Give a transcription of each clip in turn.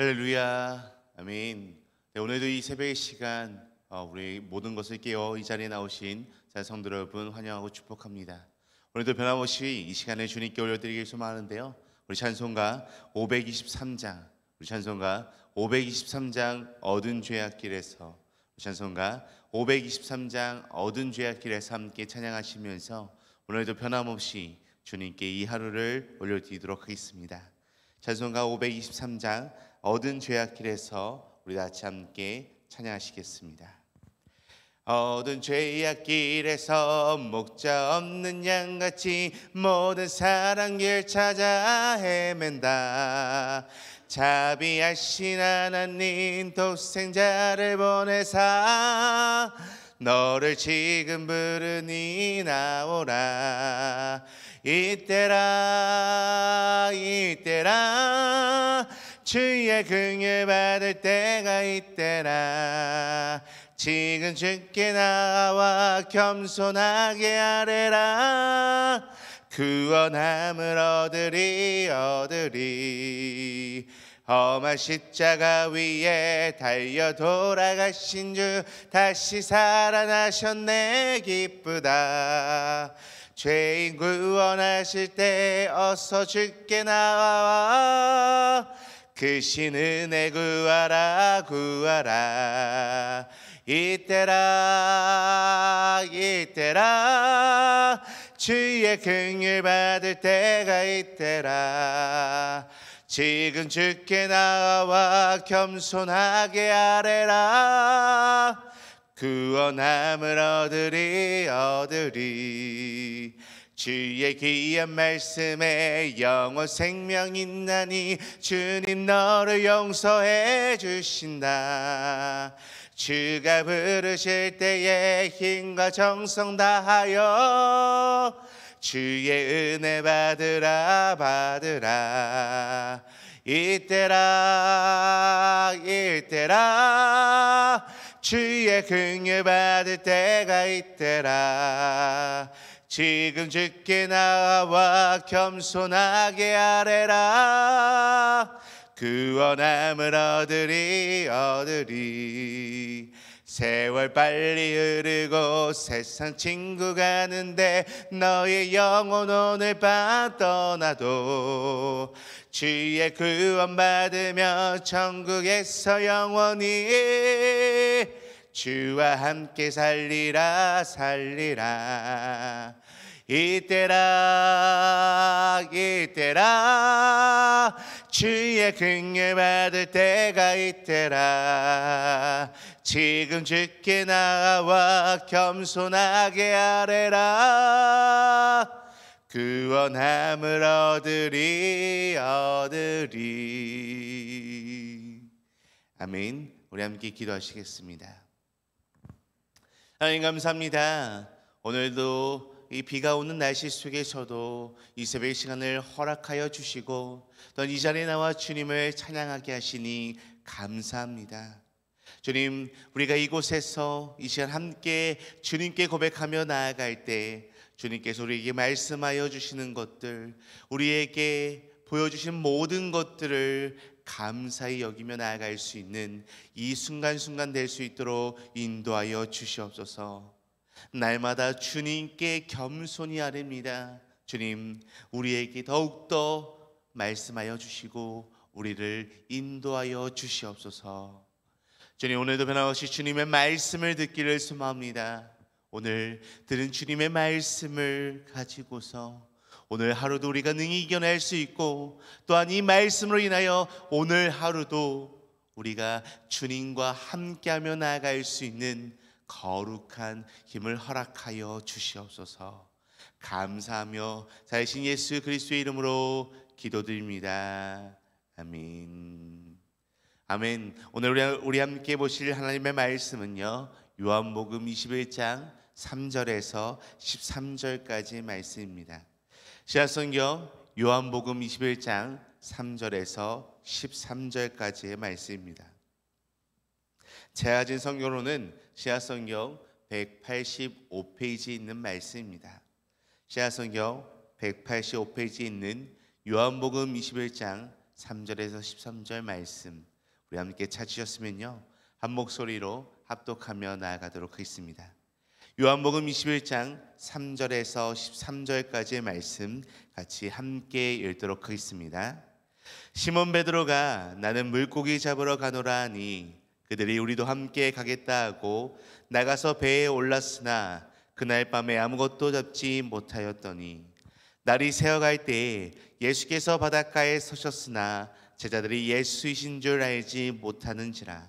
할렐루야, 아멘. 네, 오늘도 이 새벽의 시간 우리 모든 것을 깨워 이 자리에 나오신 성도 여러분 환영하고 축복합니다. 오늘도 변함없이 이 시간에 주님께 올려드리길 소망하는데요. 우리 찬송가 523장, 얻은 죄악길에서, 찬송가 523장 얻은 죄악길에서 함께 찬양하시면서 오늘도 변함없이 주님께 이 하루를 올려드리도록 하겠습니다. 찬송가 523장 얻은 죄악길에서 우리 같이 함께 찬양하시겠습니다. 얻은 죄악길에서 목자 없는 양같이 모든 사랑길 찾아 헤맨다. 자비하신 하나님 독생자를 보내사 너를 지금 부르니 나오라. 이때라 주의 긍휼 받을 때가 이때라. 지금 주께 나와 겸손하게 아뢰라. 구원함을 얻으리. 험한 십자가 위에 달려 돌아가신 주 다시 살아나셨네. 기쁘다. 죄인 구원하실 때 어서 주께 나와 그 신 은혜 구하라. 이때라 주의 긍휼 받을 때가 이때라. 지금 주께 나와 겸손하게 아뢰라. 구원함을 얻으리. 주의 귀한 말씀에 영원 생명 있나니 주님 너를 용서해 주신다. 주가 부르실 때에 힘과 정성 다하여 주의 은혜 받으라. 이때라 주의 긍휼 받을 때가 이때라. 지금 주께 나와 겸손하게 아뢰라. 구원함을 얻으리. 세월 빨리 흐르고 세상 친구 가는데 너의 영혼 오늘 밤 떠나도 주의 구원 받으며 천국에서 영원히 주와 함께 살리라. 이때라 주의 긍휼 받을 때가 이때라. 지금 주께 나와 겸손하게 아뢰라. 구원함을 얻으리. 아멘. 우리 함께 기도하시겠습니다. 하나님 감사합니다. 오늘도 이 비가 오는 날씨 속에서도 이 새벽 시간을 허락하여 주시고 또 이 자리에 나와 주님을 찬양하게 하시니 감사합니다. 주님, 우리가 이곳에서 이 시간 함께 주님께 고백하며 나아갈 때 주님께서 우리에게 말씀하여 주시는 것들, 우리에게 보여주신 모든 것들을 감사히 여기며 나아갈 수 있는 이 순간순간 될 수 있도록 인도하여 주시옵소서. 날마다 주님께 겸손히 아뢰니다. 주님, 우리에게 더욱더 말씀하여 주시고 우리를 인도하여 주시옵소서. 주님, 오늘도 변함없이 주님의 말씀을 듣기를 소망합니다. 오늘 들은 주님의 말씀을 가지고서 오늘 하루도 우리가 능히 이겨낼 수 있고 또한 이 말씀으로 인하여 오늘 하루도 우리가 주님과 함께하며 나아갈 수 있는 거룩한 힘을 허락하여 주시옵소서. 감사하며 자신 예수 그리스도의 이름으로 기도드립니다. 아멘. 오늘 우리 함께 보실 하나님의 말씀은요, 요한복음 21장 3절에서 13절까지 말씀입니다. 시아성경 요한복음 21장 3절에서 13절까지의 말씀입니다. 제아진 성경으로는 시아성경 185페이지에 있는 말씀입니다. 시아성경 185페이지에 있는 요한복음 21장 3절에서 13절 말씀, 우리 함께 찾으셨으면요, 한 목소리로 합독하며 나아가도록 하겠습니다. 요한복음 21장 3절에서 13절까지의 말씀 같이 함께 읽도록 하겠습니다. 시몬 베드로가 나는 물고기 잡으러 가노라 하니 그들이 우리도 함께 가겠다 하고 나가서 배에 올랐으나 그날 밤에 아무것도 잡지 못하였더니 날이 새어갈 때에 예수께서 바닷가에 서셨으나 제자들이 예수이신 줄 알지 못하는지라.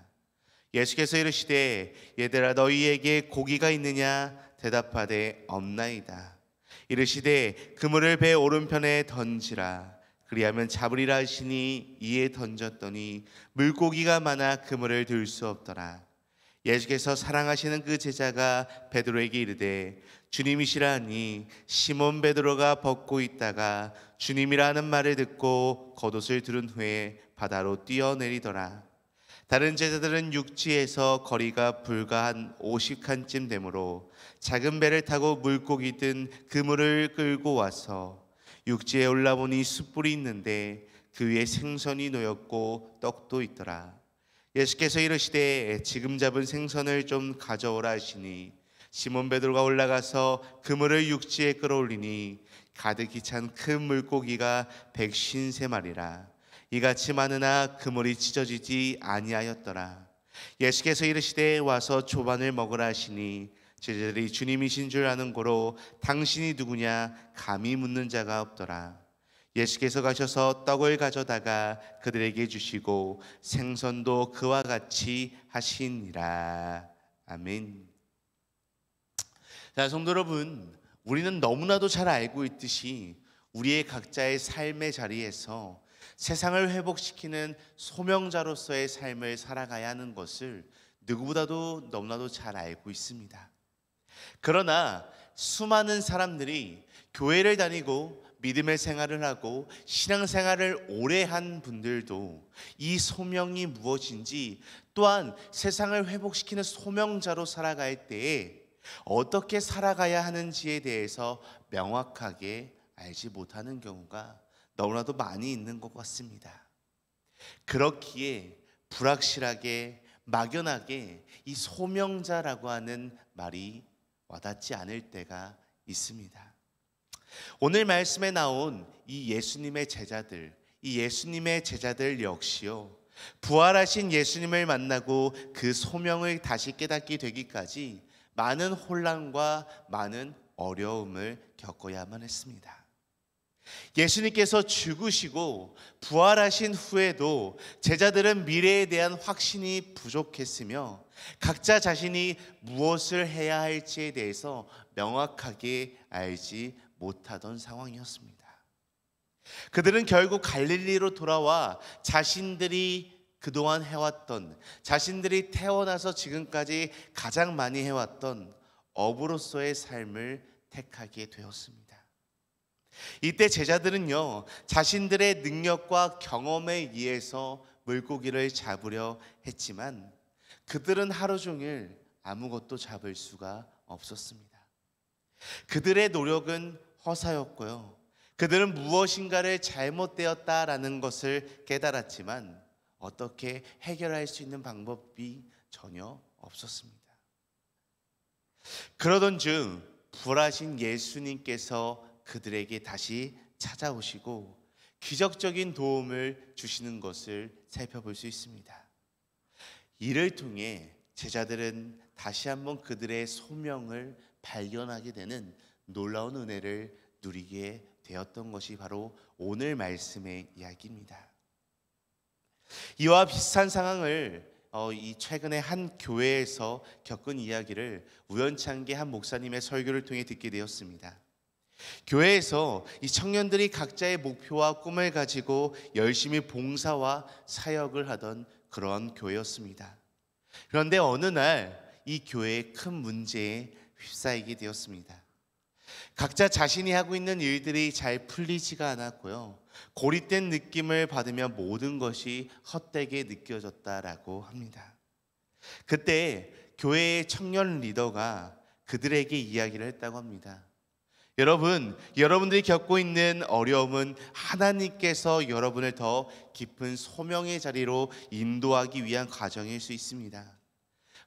예수께서 이르시되 얘들아 너희에게 고기가 있느냐 대답하되 없나이다. 이르시되 그물을 배 오른편에 던지라. 그리하면 잡으리라 하시니 이에 던졌더니 물고기가 많아 그물을 들 수 없더라. 예수께서 사랑하시는 그 제자가 베드로에게 이르되 주님이시라 하니 시몬 베드로가 벗고 있다가 주님이라는 말을 듣고 겉옷을 두른 후에 바다로 뛰어내리더라. 다른 제자들은 육지에서 거리가 불과 한 50칸쯤 되므로 작은 배를 타고 물고기 든 그물을 끌고 와서 육지에 올라보니 숯불이 있는데 그 위에 생선이 놓였고 떡도 있더라. 예수께서 이르시되 지금 잡은 생선을 좀 가져오라 하시니 시몬 베드로가 올라가서 그물을 육지에 끌어올리니 가득히 찬 큰 물고기가 153마리라. 이같이 많으나 그물이 찢어지지 아니하였더라. 예수께서 이르시되 와서 조반을 먹으라 하시니 제자들이 주님이신 줄 아는 고로 당신이 누구냐 감히 묻는 자가 없더라. 예수께서 가셔서 떡을 가져다가 그들에게 주시고 생선도 그와 같이 하시니라. 아멘. 자, 성도 여러분, 우리는 너무나도 잘 알고 있듯이 우리의 각자의 삶의 자리에서 세상을 회복시키는 소명자로서의 삶을 살아가야 하는 것을 누구보다도 너무나도 잘 알고 있습니다. 그러나 수많은 사람들이 교회를 다니고 믿음의 생활을 하고 신앙생활을 오래 한 분들도 이 소명이 무엇인지, 또한 세상을 회복시키는 소명자로 살아갈 때에 어떻게 살아가야 하는지에 대해서 명확하게 알지 못하는 경우가 너무나도 많이 있는 것 같습니다. 그렇기에 불확실하게 막연하게 이 소명자라고 하는 말이 와닿지 않을 때가 있습니다. 오늘 말씀에 나온 이 예수님의 제자들 역시요, 부활하신 예수님을 만나고 그 소명을 다시 깨닫게 되기까지 많은 혼란과 많은 어려움을 겪어야만 했습니다. 예수님께서 죽으시고 부활하신 후에도 제자들은 미래에 대한 확신이 부족했으며 각자 자신이 무엇을 해야 할지에 대해서 명확하게 알지 못하던 상황이었습니다. 그들은 결국 갈릴리로 돌아와 자신들이 그동안 해왔던, 자신들이 태어나서 지금까지 가장 많이 해왔던 어부로서의 삶을 택하게 되었습니다. 이때 제자들은요, 자신들의 능력과 경험에 의해서 물고기를 잡으려 했지만 그들은 하루 종일 아무것도 잡을 수가 없었습니다. 그들의 노력은 허사였고요, 그들은 무엇인가를 잘못되었다라는 것을 깨달았지만 어떻게 해결할 수 있는 방법이 전혀 없었습니다. 그러던 중 부활하신 예수님께서 그들에게 다시 찾아오시고 기적적인 도움을 주시는 것을 살펴볼 수 있습니다. 이를 통해 제자들은 다시 한번 그들의 소명을 발견하게 되는 놀라운 은혜를 누리게 되었던 것이 바로 오늘 말씀의 이야기입니다. 이와 비슷한 상황을 최근에 한 교회에서 겪은 이야기를 우연찮게 한 목사님의 설교를 통해 듣게 되었습니다. 교회에서 이 청년들이 각자의 목표와 꿈을 가지고 열심히 봉사와 사역을 하던 그러한 교회였습니다. 그런데 어느 날 이 교회의 큰 문제에 휩싸이게 되었습니다. 각자 자신이 하고 있는 일들이 잘 풀리지가 않았고요, 고립된 느낌을 받으며 모든 것이 헛되게 느껴졌다라고 합니다. 그때 교회의 청년 리더가 그들에게 이야기를 했다고 합니다. 여러분, 여러분들이 겪고 있는 어려움은 하나님께서 여러분을 더 깊은 소명의 자리로 인도하기 위한 과정일 수 있습니다.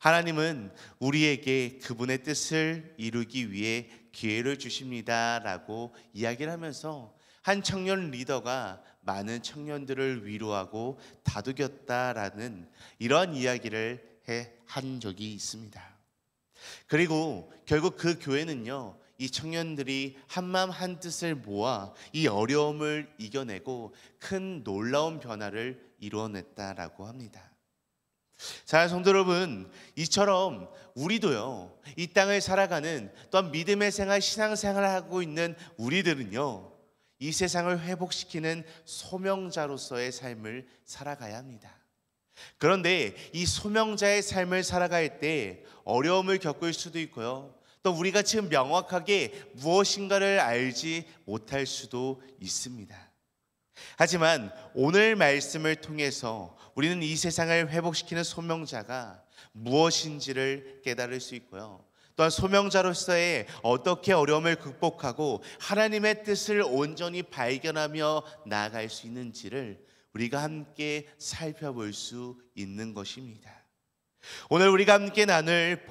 하나님은 우리에게 그분의 뜻을 이루기 위해 기회를 주십니다라고 이야기를 하면서 한 청년 리더가 많은 청년들을 위로하고 다독였다라는 이러한 이야기를 한 적이 있습니다. 그리고 결국 그 교회는요, 이 청년들이 한마음 한뜻을 모아 이 어려움을 이겨내고 큰 놀라운 변화를 이루어냈다라고 합니다. 자, 성도 여러분, 이처럼 우리도요, 이 땅을 살아가는 또한 믿음의 생활, 신앙생활을 하고 있는 우리들은요, 이 세상을 회복시키는 소명자로서의 삶을 살아가야 합니다. 그런데 이 소명자의 삶을 살아갈 때 어려움을 겪을 수도 있고요, 또 우리가 지금 명확하게 무엇인가를 알지 못할 수도 있습니다. 하지만 오늘 말씀을 통해서 우리는 이 세상을 회복시키는 소명자가 무엇인지를 깨달을 수 있고요, 또한 소명자로서의 어떻게 어려움을 극복하고 하나님의 뜻을 온전히 발견하며 나아갈 수 있는지를 우리가 함께 살펴볼 수 있는 것입니다. 오늘 우리가 함께 나눌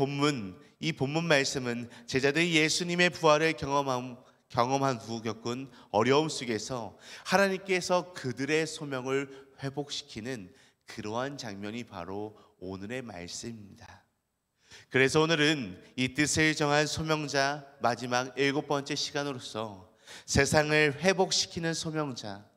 이 본문 말씀은 제자들이 예수님의 부활을 경험한 후 겪은 어려움 속에서 하나님께서 그들의 소명을 회복시키는 그러한 장면이 바로 오늘의 말씀입니다. 그래서 오늘은 이 뜻을 정한 소명자 마지막 7번째 시간으로서 세상을 회복시키는 소명자,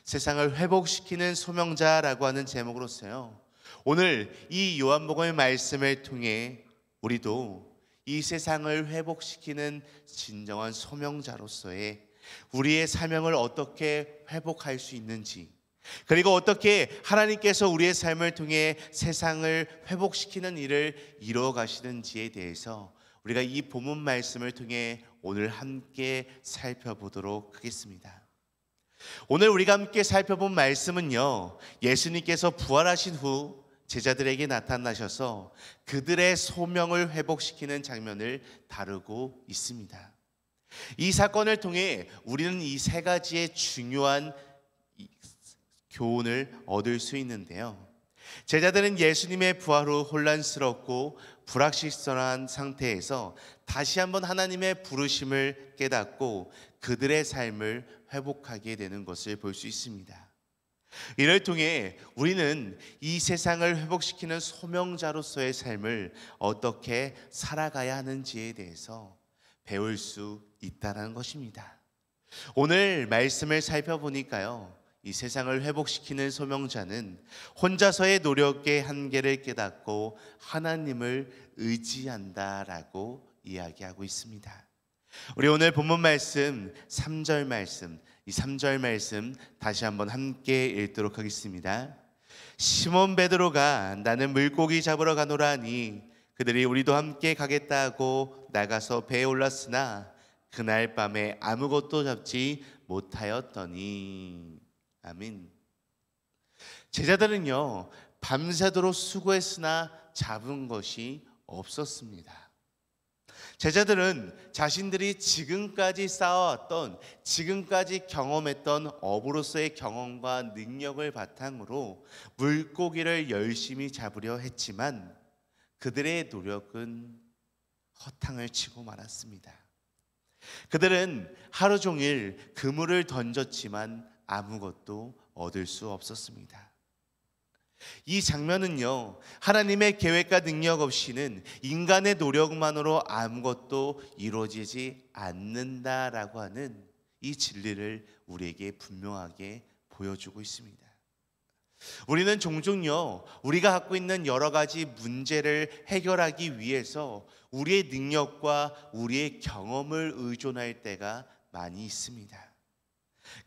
세상을 회복시키는 소명자라고 하는 제목으로서요, 오늘 이 요한복음의 말씀을 통해 우리도 이 세상을 회복시키는 진정한 소명자로서의 우리의 사명을 어떻게 회복할 수 있는지, 그리고 어떻게 하나님께서 우리의 삶을 통해 세상을 회복시키는 일을 이루어 가시는지에 대해서 우리가 이 본문 말씀을 통해 오늘 함께 살펴보도록 하겠습니다. 오늘 우리가 함께 살펴본 말씀은요, 예수님께서 부활하신 후 제자들에게 나타나셔서 그들의 소명을 회복시키는 장면을 다루고 있습니다. 이 사건을 통해 우리는 이 세 가지의 중요한 교훈을 얻을 수 있는데요, 제자들은 예수님의 부활 후 혼란스럽고 불확실한 상태에서 다시 한번 하나님의 부르심을 깨닫고 그들의 삶을 회복하게 되는 것을 볼 수 있습니다. 이를 통해 우리는 이 세상을 회복시키는 소명자로서의 삶을 어떻게 살아가야 하는지에 대해서 배울 수 있다는 것입니다. 오늘 말씀을 살펴보니까요, 이 세상을 회복시키는 소명자는 혼자서의 노력의 한계를 깨닫고 하나님을 의지한다라고 이야기하고 있습니다. 우리 오늘 본문 말씀 3절 말씀, 이 3절 말씀 다시 한번 함께 읽도록 하겠습니다. 시몬 베드로가 나는 물고기 잡으러 가노라 하니 그들이 우리도 함께 가겠다 하고 나가서 배에 올랐으나 그날 밤에 아무것도 잡지 못하였더니. 아멘. 제자들은요, 밤새도록 수고했으나 잡은 것이 없었습니다. 제자들은 자신들이 지금까지 쌓아왔던, 지금까지 경험했던 업으로서의 경험과 능력을 바탕으로 물고기를 열심히 잡으려 했지만 그들의 노력은 허탕을 치고 말았습니다. 그들은 하루 종일 그물을 던졌지만 아무것도 얻을 수 없었습니다. 이 장면은요, 하나님의 계획과 능력 없이는 인간의 노력만으로 아무것도 이루어지지 않는다라고 하는 이 진리를 우리에게 분명하게 보여주고 있습니다. 우리는 종종요, 우리가 갖고 있는 여러 가지 문제를 해결하기 위해서 우리의 능력과 우리의 경험을 의존할 때가 많이 있습니다.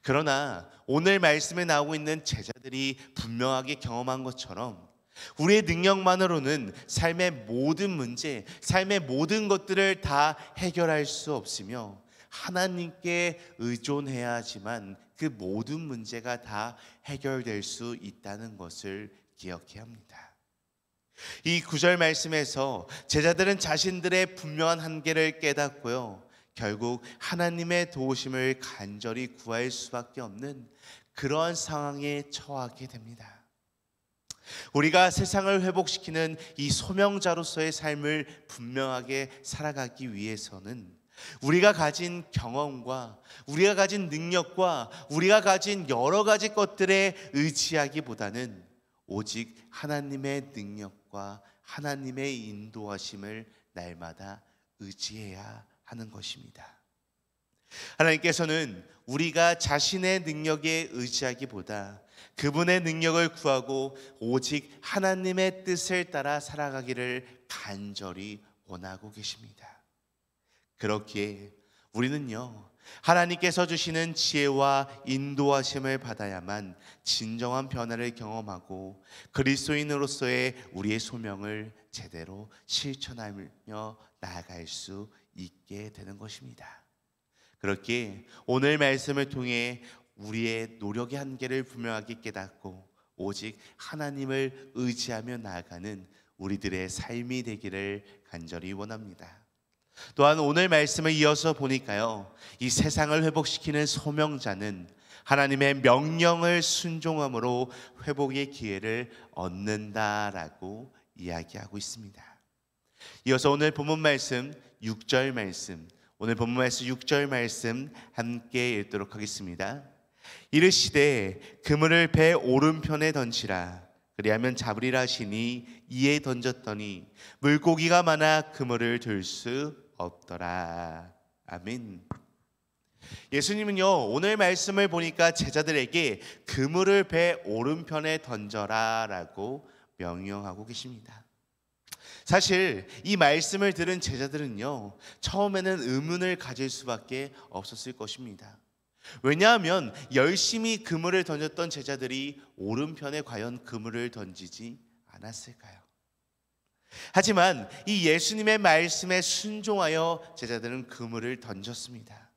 그러나 오늘 말씀에 나오고 있는 제자들이 분명하게 경험한 것처럼 우리의 능력만으로는 삶의 모든 문제, 삶의 모든 것들을 다 해결할 수 없으며 하나님께 의존해야지만 그 모든 문제가 다 해결될 수 있다는 것을 기억해야 합니다. 이 9절 말씀에서 제자들은 자신들의 분명한 한계를 깨닫고요, 결국 하나님의 도우심을 간절히 구할 수밖에 없는 그러한 상황에 처하게 됩니다. 우리가 세상을 회복시키는 이 소명자로서의 삶을 분명하게 살아가기 위해서는 우리가 가진 경험과 우리가 가진 능력과 우리가 가진 여러 가지 것들에 의지하기보다는 오직 하나님의 능력과 하나님의 인도하심을 날마다 의지해야 하는 것입니다. 하나님께서는 우리가 자신의 능력에 의지하기보다 그분의 능력을 구하고 오직 하나님의 뜻을 따라 살아가기를 간절히 원하고 계십니다. 그렇기에 우리는요, 하나님께서 주시는 지혜와 인도하심을 받아야만 진정한 변화를 경험하고 그리스도인으로서의 우리의 소명을 제대로 실천하며 나아갈 수 있게 되는 것입니다. 그렇기에 오늘 말씀을 통해 우리의 노력의 한계를 분명하게 깨닫고 오직 하나님을 의지하며 나아가는 우리들의 삶이 되기를 간절히 원합니다. 또한 오늘 말씀을 이어서 보니까요, 이 세상을 회복시키는 소명자는 하나님의 명령을 순종함으로 회복의 기회를 얻는다라고 이야기하고 있습니다. 이어서 오늘 본문 말씀 6절 말씀, 오늘 본문 말씀 6절 말씀 함께 읽도록 하겠습니다. 이르시되 그물을 배 오른편에 던지라, 그리하면 잡으리라 하시니 이에 던졌더니 물고기가 많아 그물을 들 수 없더라. 아멘. 예수님은요, 오늘 말씀을 보니까 제자들에게 그물을 배 오른편에 던져라 라고 명령하고 계십니다. 사실 이 말씀을 들은 제자들은요, 처음에는 의문을 가질 수밖에 없었을 것입니다. 왜냐하면 열심히 그물을 던졌던 제자들이 오른편에 과연 그물을 던지지 않았을까요? 하지만 이 예수님의 말씀에 순종하여 제자들은 그물을 던졌습니다.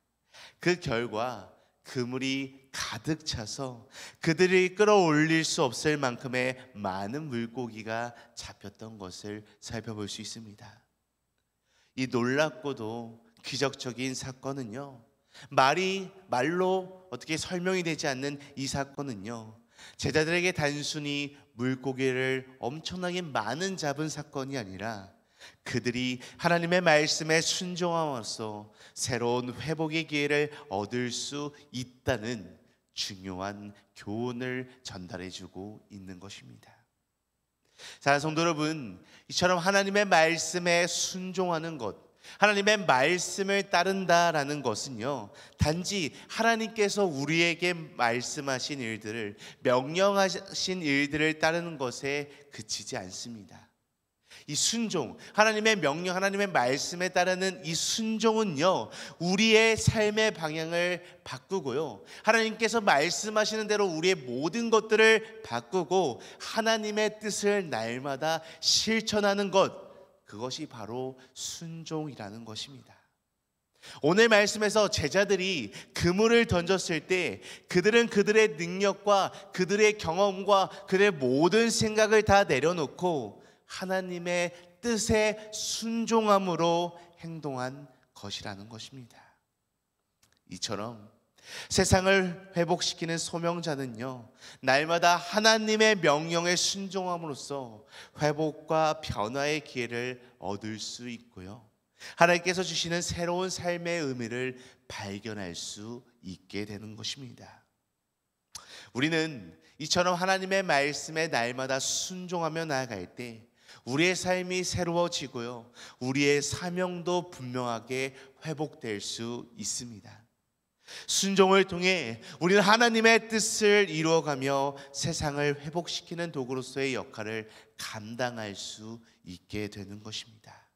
그 결과 그물이 가득 차서 그들이 끌어올릴 수 없을 만큼의 많은 물고기가 잡혔던 것을 살펴볼 수 있습니다. 이 놀랍고도 기적적인 사건은요, 말로 어떻게 설명이 되지 않는 이 사건은요, 제자들에게 단순히 물고기를 엄청나게 많은 잡은 사건이 아니라 그들이 하나님의 말씀에 순종함으로써 새로운 회복의 기회를 얻을 수 있다는 중요한 교훈을 전달해주고 있는 것입니다. 사랑하는 성도 여러분, 이처럼 하나님의 말씀에 순종하는 것, 하나님의 말씀을 따른다라는 것은요, 단지 하나님께서 우리에게 말씀하신 일들을, 명령하신 일들을 따르는 것에 그치지 않습니다. 이 순종, 하나님의 명령, 하나님의 말씀에 따르는 이 순종은요, 우리의 삶의 방향을 바꾸고요, 하나님께서 말씀하시는 대로 우리의 모든 것들을 바꾸고 하나님의 뜻을 날마다 실천하는 것, 그것이 바로 순종이라는 것입니다. 오늘 말씀에서 제자들이 그물을 던졌을 때 그들은 그들의 능력과 그들의 경험과 그들의 모든 생각을 다 내려놓고 하나님의 뜻에 순종함으로 행동한 것이라는 것입니다. 이처럼 세상을 회복시키는 소명자는요, 날마다 하나님의 명령에 순종함으로써 회복과 변화의 기회를 얻을 수 있고요, 하나님께서 주시는 새로운 삶의 의미를 발견할 수 있게 되는 것입니다. 우리는 이처럼 하나님의 말씀에 날마다 순종하며 나아갈 때 우리의 삶이 새로워지고요, 우리의 사명도 분명하게 회복될 수 있습니다. 순종을 통해 우리는 하나님의 뜻을 이루어가며 세상을 회복시키는 도구로서의 역할을 감당할 수 있게 되는 것입니다.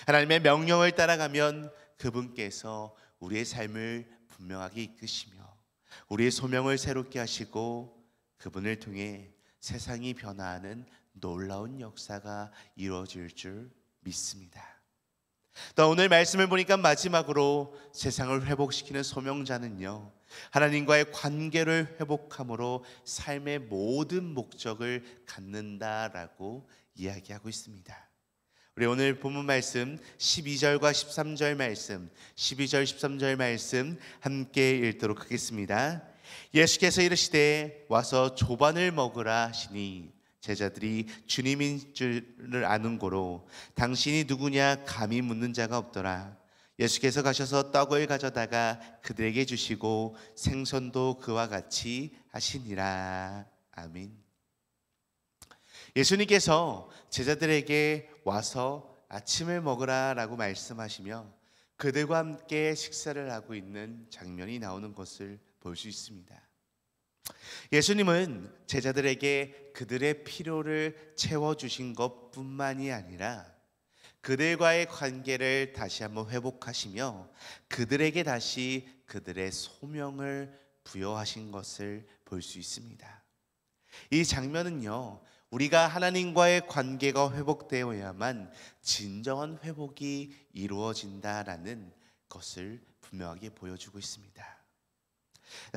하나님의 명령을 따라가면 그분께서 우리의 삶을 분명하게 이끄시며 우리의 소명을 새롭게 하시고 그분을 통해 세상이 변화하는 놀라운 역사가 이루어질 줄 믿습니다. 또 오늘 말씀을 보니까 마지막으로 세상을 회복시키는 소명자는요, 하나님과의 관계를 회복함으로 삶의 모든 목적을 갖는다라고 이야기하고 있습니다. 우리 오늘 본문 말씀 12절과 13절 말씀, 12절 13절 말씀 함께 읽도록 하겠습니다. 예수께서 이르시되 와서 조반을 먹으라 하시니 제자들이 주님인 줄을 아는 고로 당신이 누구냐 감히 묻는 자가 없더라. 예수께서 가셔서 떡을 가져다가 그들에게 주시고 생선도 그와 같이 하시니라. 아멘. 예수님께서 제자들에게 와서 아침을 먹으라 라고 말씀하시며 그들과 함께 식사를 하고 있는 장면이 나오는 것을 볼 수 있습니다. 예수님은 제자들에게 그들의 필요를 채워주신 것뿐만이 아니라 그들과의 관계를 다시 한번 회복하시며 그들에게 다시 그들의 소명을 부여하신 것을 볼 수 있습니다. 이 장면은요, 우리가 하나님과의 관계가 회복되어야만 진정한 회복이 이루어진다라는 것을 분명하게 보여주고 있습니다.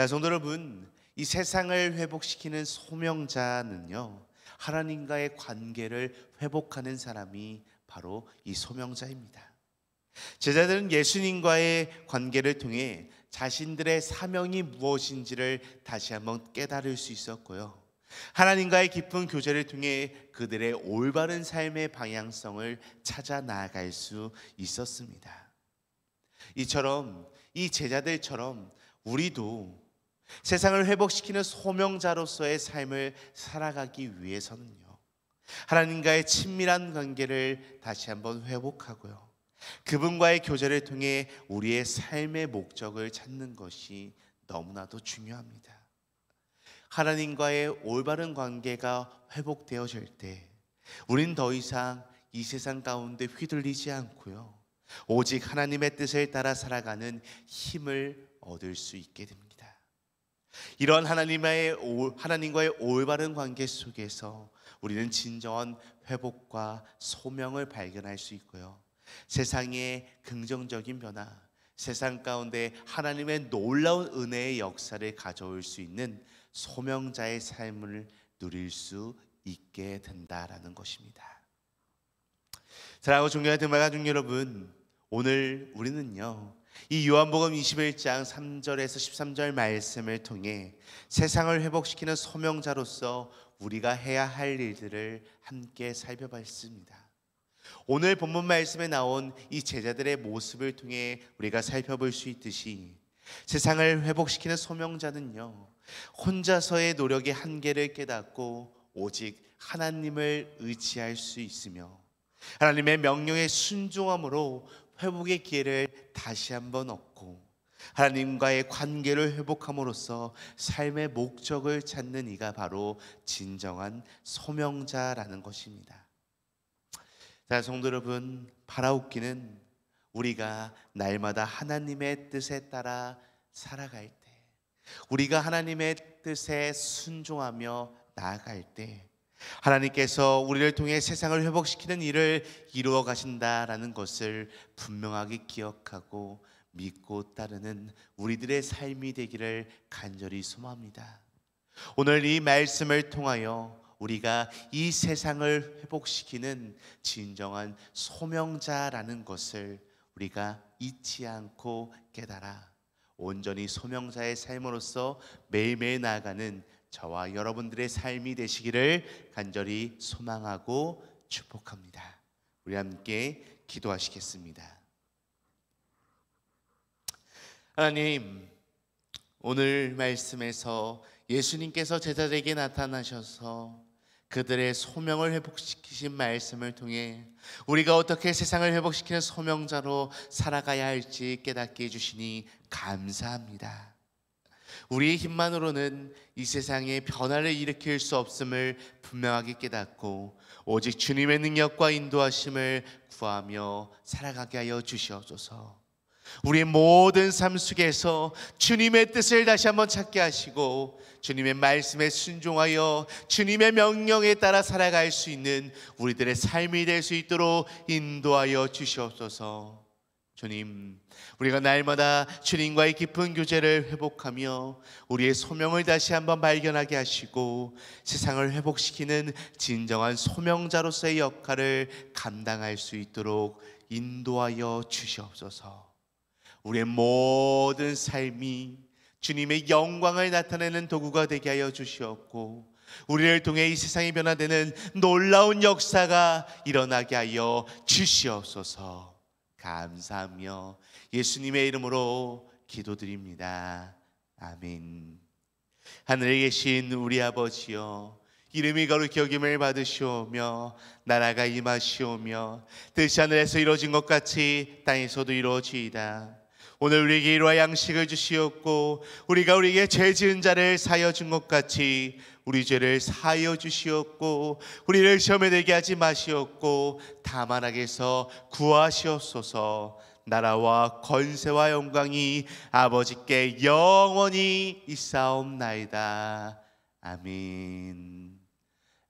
성도 여러분, 이 세상을 회복시키는 소명자는요, 하나님과의 관계를 회복하는 사람이 바로 이 소명자입니다. 제자들은 예수님과의 관계를 통해 자신들의 사명이 무엇인지를 다시 한번 깨달을 수 있었고요, 하나님과의 깊은 교제를 통해 그들의 올바른 삶의 방향성을 찾아 나아갈 수 있었습니다. 이처럼 이 제자들처럼 우리도 세상을 회복시키는 소명자로서의 삶을 살아가기 위해서는요, 하나님과의 친밀한 관계를 다시 한번 회복하고요, 그분과의 교제를 통해 우리의 삶의 목적을 찾는 것이 너무나도 중요합니다. 하나님과의 올바른 관계가 회복되어질 때 우린 더 이상 이 세상 가운데 휘둘리지 않고요, 오직 하나님의 뜻을 따라 살아가는 힘을 얻을 수 있게 됩니다. 이런 하나님과의 올바른 관계 속에서 우리는 진정한 회복과 소명을 발견할 수 있고요, 세상의 긍정적인 변화, 세상 가운데 하나님의 놀라운 은혜의 역사를 가져올 수 있는 소명자의 삶을 누릴 수 있게 된다라는 것입니다. 사랑하고 존경하는 등말가족 여러분, 오늘 우리는요, 이 요한복음 21장 3절에서 13절 말씀을 통해 세상을 회복시키는 소명자로서 우리가 해야 할 일들을 함께 살펴봤습니다. 오늘 본문 말씀에 나온 이 제자들의 모습을 통해 우리가 살펴볼 수 있듯이 세상을 회복시키는 소명자는요, 혼자서의 노력의 한계를 깨닫고 오직 하나님을 의지할 수 있으며 하나님의 명령에 순종함으로 회복의 기회를 다시 한번 얻고 하나님과의 관계를 회복함으로써 삶의 목적을 찾는 이가 바로 진정한 소명자라는 것입니다. 자, 성도 여러분, 바라옵기는 우리가 날마다 하나님의 뜻에 따라 살아갈 때, 우리가 하나님의 뜻에 순종하며 나아갈 때 하나님께서 우리를 통해 세상을 회복시키는 일을 이루어 가신다라는 것을 분명하게 기억하고 믿고 따르는 우리들의 삶이 되기를 간절히 소망합니다. 오늘 이 말씀을 통하여 우리가 이 세상을 회복시키는 진정한 소명자라는 것을 우리가 잊지 않고 깨달아 온전히 소명자의 삶으로서 매일매일 나아가는 저와 여러분들의 삶이 되시기를 간절히 소망하고 축복합니다. 우리 함께 기도하시겠습니다. 하나님, 오늘 말씀에서 예수님께서 제자들에게 나타나셔서 그들의 소명을 회복시키신 말씀을 통해 우리가 어떻게 세상을 회복시키는 소명자로 살아가야 할지 깨닫게 해주시니 감사합니다. 우리의 힘만으로는 이 세상에 변화를 일으킬 수 없음을 분명하게 깨닫고 오직 주님의 능력과 인도하심을 구하며 살아가게 하여 주시옵소서. 우리의 모든 삶 속에서 주님의 뜻을 다시 한번 찾게 하시고 주님의 말씀에 순종하여 주님의 명령에 따라 살아갈 수 있는 우리들의 삶이 될 수 있도록 인도하여 주시옵소서. 주님, 우리가 날마다 주님과의 깊은 교제를 회복하며 우리의 소명을 다시 한번 발견하게 하시고 세상을 회복시키는 진정한 소명자로서의 역할을 감당할 수 있도록 인도하여 주시옵소서. 우리의 모든 삶이 주님의 영광을 나타내는 도구가 되게 하여 주시옵고 우리를 통해 이 세상이 변화되는 놀라운 역사가 일어나게 하여 주시옵소서. 감사하며 예수님의 이름으로 기도드립니다. 아멘. 하늘에 계신 우리 아버지여, 이름이 거룩히 여김을 받으시오며 나라가 임하시오며 뜻이 하늘에서 이루어진 것 같이 땅에서도 이루어지이다. 오늘 우리에게 일용할 양식을 주시옵고 우리가 우리에게 죄 지은 자를 사하여 준 것 같이 우리 죄를 사하여 주시옵고 우리를 시험에 들게 하지 마시옵고 다만 악에서 구하시옵소서. 나라와 권세와 영광이 아버지께 영원히 있사옵나이다. 아멘.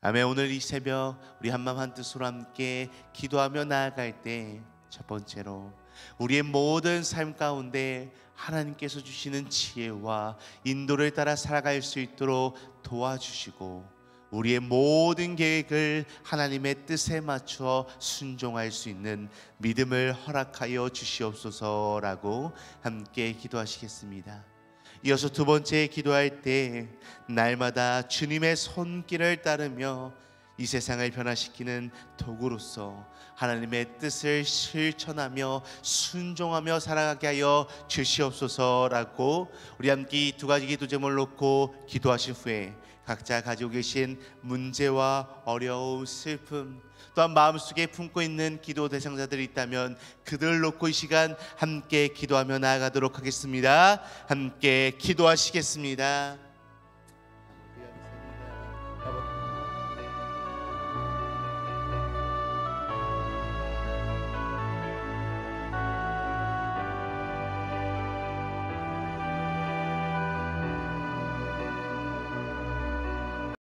아멘. 오늘 이 새벽 우리 한마음 한뜻으로 함께 기도하며 나아갈 때 첫 번째로 우리의 모든 삶 가운데 하나님께서 주시는 지혜와 인도를 따라 살아갈 수 있도록 도와주시고 우리의 모든 계획을 하나님의 뜻에 맞추어 순종할 수 있는 믿음을 허락하여 주시옵소서라고 함께 기도하시겠습니다. 이어서 두 번째 기도할 때 날마다 주님의 손길을 따르며 이 세상을 변화시키는 도구로서 하나님의 뜻을 실천하며 순종하며 살아가게 하여 주시옵소서라고 우리 함께 두 가지 기도 제목을 놓고 기도하신 후에 각자 가지고 계신 문제와 어려움, 슬픔, 또한 마음속에 품고 있는 기도 대상자들이 있다면 그들을 놓고 이 시간 함께 기도하며 나아가도록 하겠습니다. 함께 기도하시겠습니다.